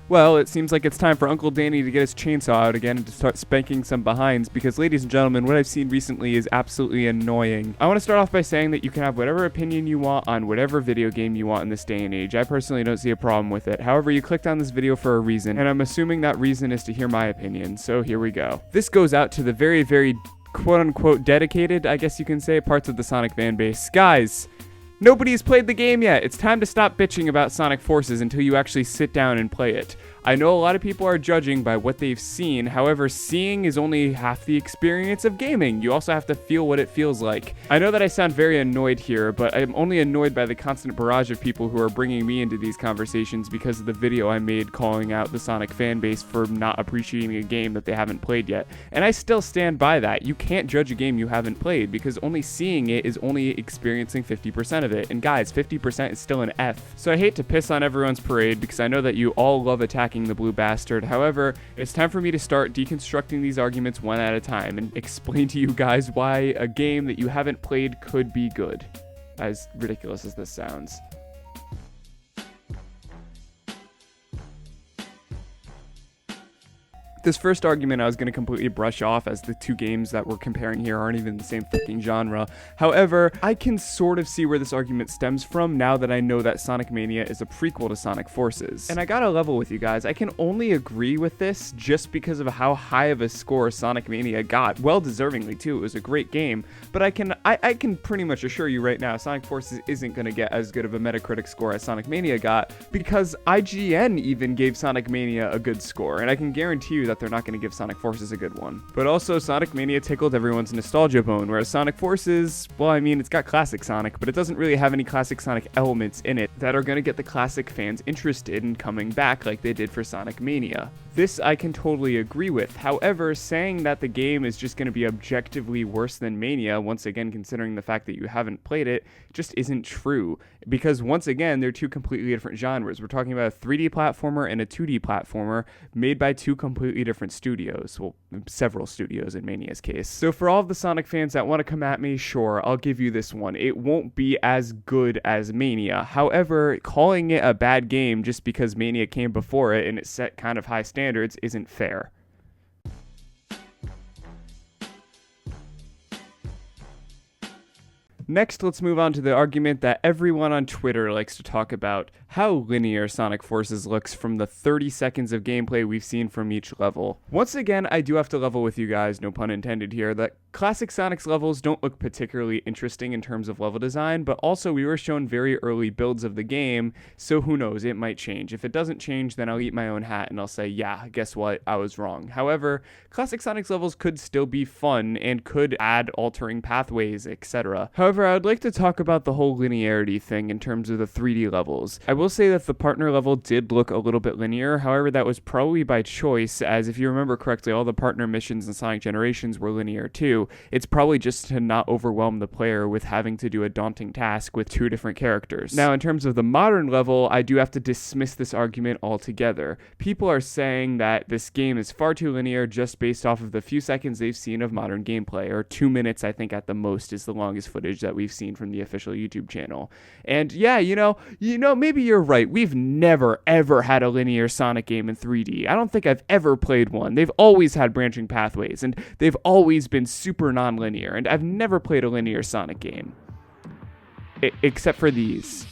Well, it seems like it's time for Uncle Danny to get his chainsaw out again and to start spanking some behinds because, ladies and gentlemen, what I've seen recently is absolutely annoying. I want to start off by saying that you can have whatever opinion you want on whatever video game you want in this day and age. I personally don't see a problem with it. However, you clicked on this video for a reason, and I'm assuming that reason is to hear my opinion, so here we go. This goes out to the very, very quote-unquote dedicated, I guess you can say, parts of the Sonic fan base. Guys, nobody's played the game yet. It's time to stop bitching about Sonic Forces until you actually sit down and play it. I know a lot of people are judging by what they've seen. However, seeing is only half the experience of gaming. You also have to feel what it feels like. I know that I sound very annoyed here, but I'm only annoyed by the constant barrage of people who are bringing me into these conversations because of the video I made calling out the Sonic fan base for not appreciating a game that they haven't played yet. And I still stand by that. You can't judge a game you haven't played because only seeing it is only experiencing 50% of it. And guys, 50% is still an F. So I hate to piss on everyone's parade because I know that you all love attacking the blue bastard. However, it's time for me to start deconstructing these arguments one at a time and explain to you guys why a game that you haven't played could be good. As ridiculous as this sounds. This first argument I was going to completely brush off as the two games that we're comparing here aren't even the same fucking genre. However, I can sort of see where this argument stems from now that I know that Sonic Mania is a prequel to Sonic Forces. And I gotta level with you guys, I can only agree with this just because of how high of a score Sonic Mania got. Well deservingly too, it was a great game, but I can pretty much assure you right now Sonic Forces isn't going to get as good of a Metacritic score as Sonic Mania got because IGN even gave Sonic Mania a good score, and I can guarantee you that they're not going to give Sonic Forces a good one. But also, Sonic Mania tickled everyone's nostalgia bone, whereas Sonic Forces, well, I mean, it's got classic Sonic, but it doesn't really have any classic Sonic elements in it that are going to get the classic fans interested in coming back like they did for Sonic Mania. This I can totally agree with. However, saying that the game is just going to be objectively worse than Mania, once again considering the fact that you haven't played it, just isn't true. Because once again, they're two completely different genres. We're talking about a 3D platformer and a 2D platformer made by two completely different studios. Well, several studios in Mania's case. So for all of the Sonic fans that want to come at me, sure, I'll give you this one. It won't be as good as Mania. However, calling it a bad game just because Mania came before it and it set kind of high standards isn't fair. Next, let's move on to the argument that everyone on Twitter likes to talk about, how linear Sonic Forces looks from the 30 seconds of gameplay we've seen from each level. Once again, I do have to level with you guys, no pun intended here, that classic Sonic's levels don't look particularly interesting in terms of level design, but also we were shown very early builds of the game, so who knows, it might change. If it doesn't change, then I'll eat my own hat and I'll say, yeah, guess what, I was wrong. However, classic Sonic's levels could still be fun and could add altering pathways, etc. However, I would like to talk about the whole linearity thing in terms of the 3D levels. I will say that the partner level did look a little bit linear, however that was probably by choice, as if you remember correctly, all the partner missions in Sonic Generations were linear too. It's probably just to not overwhelm the player with having to do a daunting task with two different characters. Now, in terms of the modern level, I do have to dismiss this argument altogether. People are saying that this game is far too linear just based off of the few seconds they've seen of modern gameplay, or 2 minutes I think at the most is the longest footage that we've seen from the official YouTube channel. And yeah, you know, maybe you're right. We've never, ever had a linear Sonic game in 3D. I don't think I've ever played one. They've always had branching pathways, and they've always been super non-linear, and I've never played a linear Sonic game. Except for these.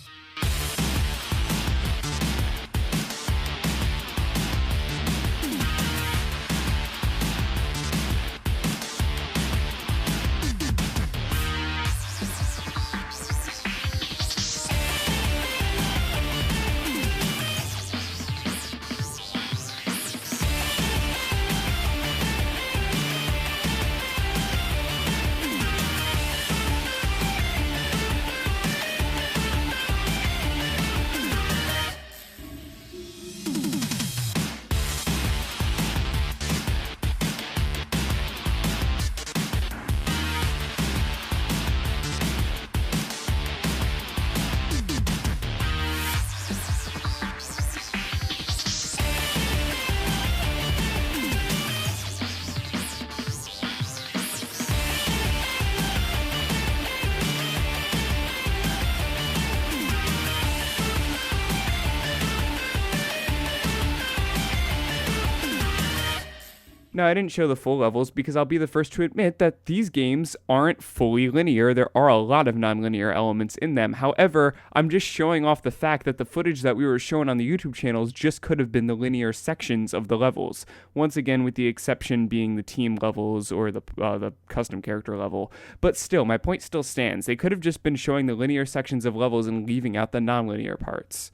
Now, I didn't show the full levels because I'll be the first to admit that these games aren't fully linear. There are a lot of non-linear elements in them. However, I'm just showing off the fact that the footage that we were showing on the YouTube channels just could have been the linear sections of the levels. Once again, with the exception being the team levels or the custom character level. But still, my point still stands. They could have just been showing the linear sections of levels and leaving out the non-linear parts.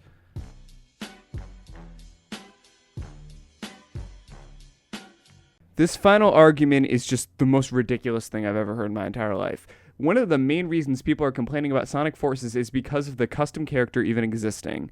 This final argument is just the most ridiculous thing I've ever heard in my entire life. One of the main reasons people are complaining about Sonic Forces is because of the custom character even existing.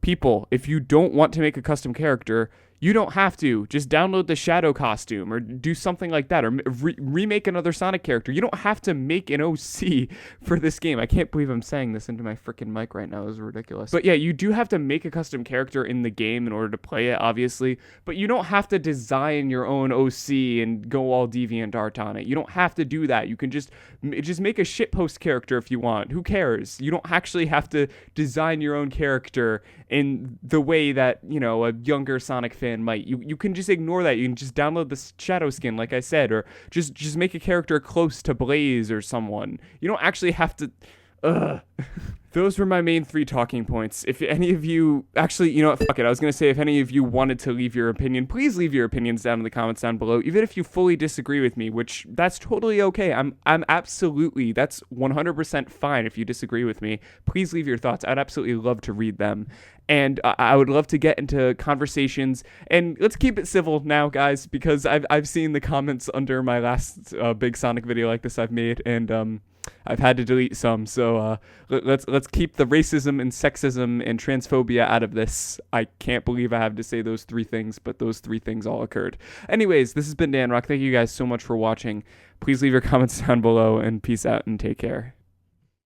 People, if you don't want to make a custom character, you don't have to. Just download the Shadow costume or do something like that, or remake another Sonic character. You don't have to make an OC for this game. I can't believe I'm saying this into my freaking mic right now. This is ridiculous. But yeah, you do have to make a custom character in the game in order to play it, obviously. But you don't have to design your own OC and go all DeviantArt on it. You don't have to do that. You can just make a shitpost character if you want. Who cares? You don't actually have to design your own character in the way that, you know, a younger Sonic fan might. You can just ignore that. You can just download the Shadow skin, like I said, or just make a character close to Blaze or someone. You don't actually have to. Those were my main 3 talking points. If any of you, actually, you know what, fuck it. I was going to say, if any of you wanted to leave your opinion, please leave your opinions down in the comments down below, even if you fully disagree with me, which that's totally okay. I'm absolutely, that's 100% fine if you disagree with me. Please leave your thoughts. I'd absolutely love to read them. And I would love to get into conversations. And let's keep it civil now, guys, because I've seen the comments under my last big Sonic video like this I've made, and I've had to delete some. So let's keep the racism and sexism and transphobia out of this. I can't believe I have to say those 3 things, but those 3 things all occurred. Anyways, this has been DanRock. Thank you guys so much for watching. Please leave your comments down below, and peace out and take care.